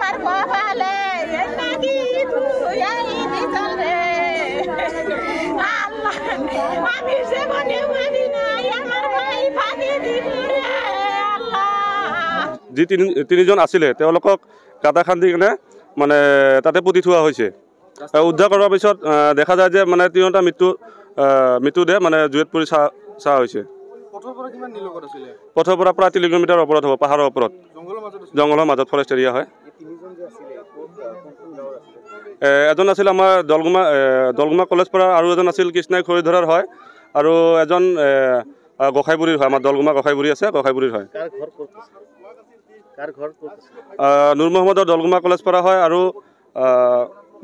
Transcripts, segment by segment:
আমার কপালে নাকি আল্লাহ আমি জীবনে মানি নাই আমার ভাই ফাঁকি দিল রে আল্লাহ যি তিনিজন আছিলে তেওঁলোকক কাটা খান্দি কিনে মানে তাতে পুতি থোৱা হৈছে উদ্ধাৰ কৰাৰ পিছত দেখা যায় যে মানে তিনিওটা মৃত্যুদেহ মানে জুইত পৰি চাহ হৈছে পথৰ পৰা প্ৰায় 3 কিলোমিটাৰ ওপৰত হ'ব পাহাৰৰ ওপৰত জংঘলৰ মাজত ফৰেষ্ট এৰিয়া হয় এজন আছিল আমাৰ দলগুমা কলেজ পৰা আৰু এজন আছিল কৃষ্ণাই খৰিধৰাৰ হয় আৰু এজন গোসাইবুৰীৰ হয় আমাৰ দলগুমা গোসাইবুৰী আছে গোসাইবুৰীৰ হয় নুৰ মহম্মদৰ দলগুমা কলেজ পৰা হয় আৰু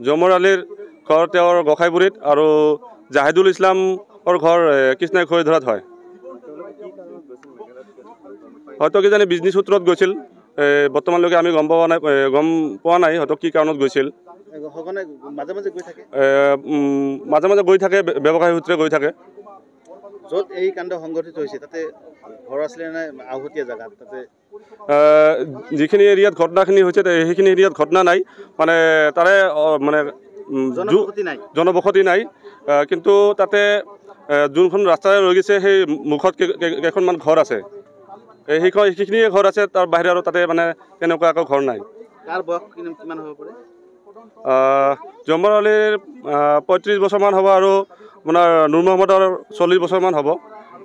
জমৰ আলীৰ ঘৰ তেওঁৰ গোসাইবুৰীত আৰু জাহিদুল ইছলামৰ ঘৰ কৃষ্ণাই খৰিধৰাত হয় হয়তো কিজানি বিজনেছ সূত্ৰত গৈছিল বৰ্তমানলৈকে আমি গম পোৱা নাই হয়তো কি কাৰণত গৈছিল মাজে মাজে গৈ থাকে ব্যৱসায় সূত্ৰে গৈ থাকে য'ত এই কাণ্ড সংঘটিত হৈছে তাতে ঘৰ আছিলে নে আওহতীয়া জাগা তাতে যিখিনি এৰিয়াত ঘটনাখিনি হৈছে সেইখিনি এৰিয়াত ঘটনা নাই মানে তাৰে মানে জনবসতি নাই কিন্তু তাতে যোনখন ৰাস্তাৰে ৰৈ গৈছে সেই মুখত কেইখনমান ঘৰ আছে সেইখিনিয়ে ঘৰ আছে তাৰ বাহিৰে আৰু তাতে মানে তেনেকুৱা একো ঘৰ নাই কিমান হ'ব পাৰে জমৰ আলীৰ 35 বছৰমান হ'ব আৰু আপোনাৰ নুৰ মহম্মদৰ 40 বছৰমান হ'ব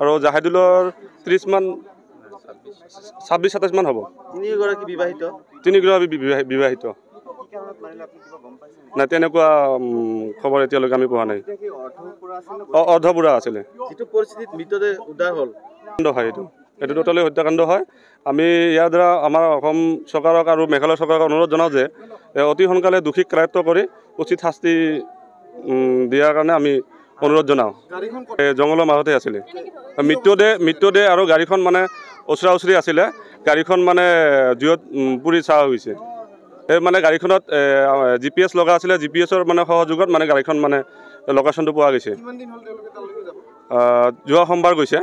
আৰু জাহিদুলৰ 30 মান 26-27 মান হ'ব তিনিগৰাকী বিবাহিত নাই তেনেকুৱা খবৰ এতিয়ালৈকে আমি পোৱা নাই অৰ্ধপুৰা আছিলে যিটো পৰিস্থিতিত মৃতদেহ উদ্ধাৰ হ'ল হয় এইটো টোটালি হত্যাকাণ্ড হয় আমি ইয়াৰ দ্বাৰা আমাৰ অসম চৰকাৰক আৰু মেঘালয় চৰকাৰক অনুৰোধ জনাওঁ যে অতি সোনকালে দোষীক কাৰায়ত্ব কৰি উচিত শাস্তি দিয়াৰ কাৰণে আমি অনুৰোধ জনাওঁ জংঘলৰ মাজতে আছিলে মৃত্যুদেহ আৰু গাড়ীখন মানে ওচৰা ওচৰি আছিলে গাড়ীখন মানে জুইত পুৰি চাহ হৈছে এই মানে গাড়ীখনত GPS লগা আছিলে GPSৰ মানে সহযোগত মানে গাড়ীখন মানে লোকেশ্যনটো পোৱা গৈছে যোৱা সোমবাৰ গৈছে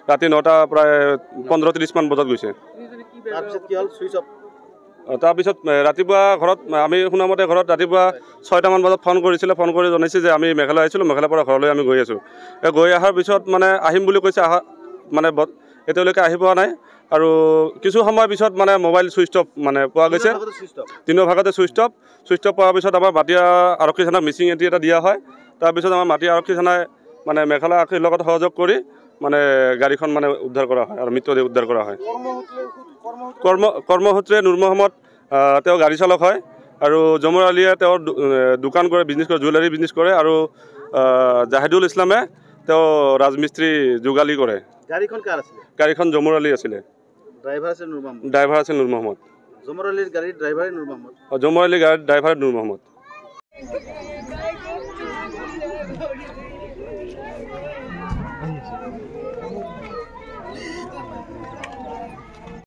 ৰাতি 9টা প্ৰায় 15:30 মান বজাত গৈছে তাৰপিছত ৰাতিপুৱা ঘৰত আমি শুনামতে ঘৰত ৰাতিপুৱা 6টা মান বজাত ফোন কৰিছিলে ফোন কৰি জনাইছে যে আমি মেঘালয় আহিছিলোঁ মেঘালয়ৰ পৰা ঘৰলৈ আমি গৈ আছোঁ গৈ অহাৰ পিছত মানে আহিম বুলি কৈছে মানে এতিয়ালৈকে আহি পোৱা নাই আৰু কিছু সময় পিছত মানে মোবাইল ছুইচ অফ মানে পোৱা গৈছে দিনৰ ভাগতে ছুইচ অফ পোৱাৰ পিছত আমাৰ মাটিয়া আৰক্ষী থানাক মিচিং এণ্ট্ৰি এটা দিয়া হয় তাৰপিছত আমাৰ মাটিয়া আৰক্ষী থানাই মানে মেঘালয় আৰক্ষীৰ লগত সহযোগ কৰি মানে গাড়ীখন মানে উদ্ধাৰ কৰা হয় আৰু মৃতদেহ উদ্ধাৰ কৰা হয় কৰ্মসূত্ৰে নুৰ মহম্মদ তেওঁ গাড়ী চালক হয় আৰু জমৰ আলীয়ে তেওঁৰ দোকান কৰে বিজনেছ কৰে জুৱেলাৰী বিজনেছ কৰে আৰু জাহিদুল ইছলামে তেওঁ ৰাজমিস্ত্ৰী যোগালী কৰে গাড়ীখন জমৰ আলী আছিলে ড্ৰাইভাৰ আছিল নুৰ মহম্মদ জমৰ আলীৰ গাড়ীৰ ড্ৰাইভাৰ নুৰ মহম্মদ জমৰ আলীৰ গাড়ীৰ ড্ৰাইভাৰ নুৰ মহম্মদ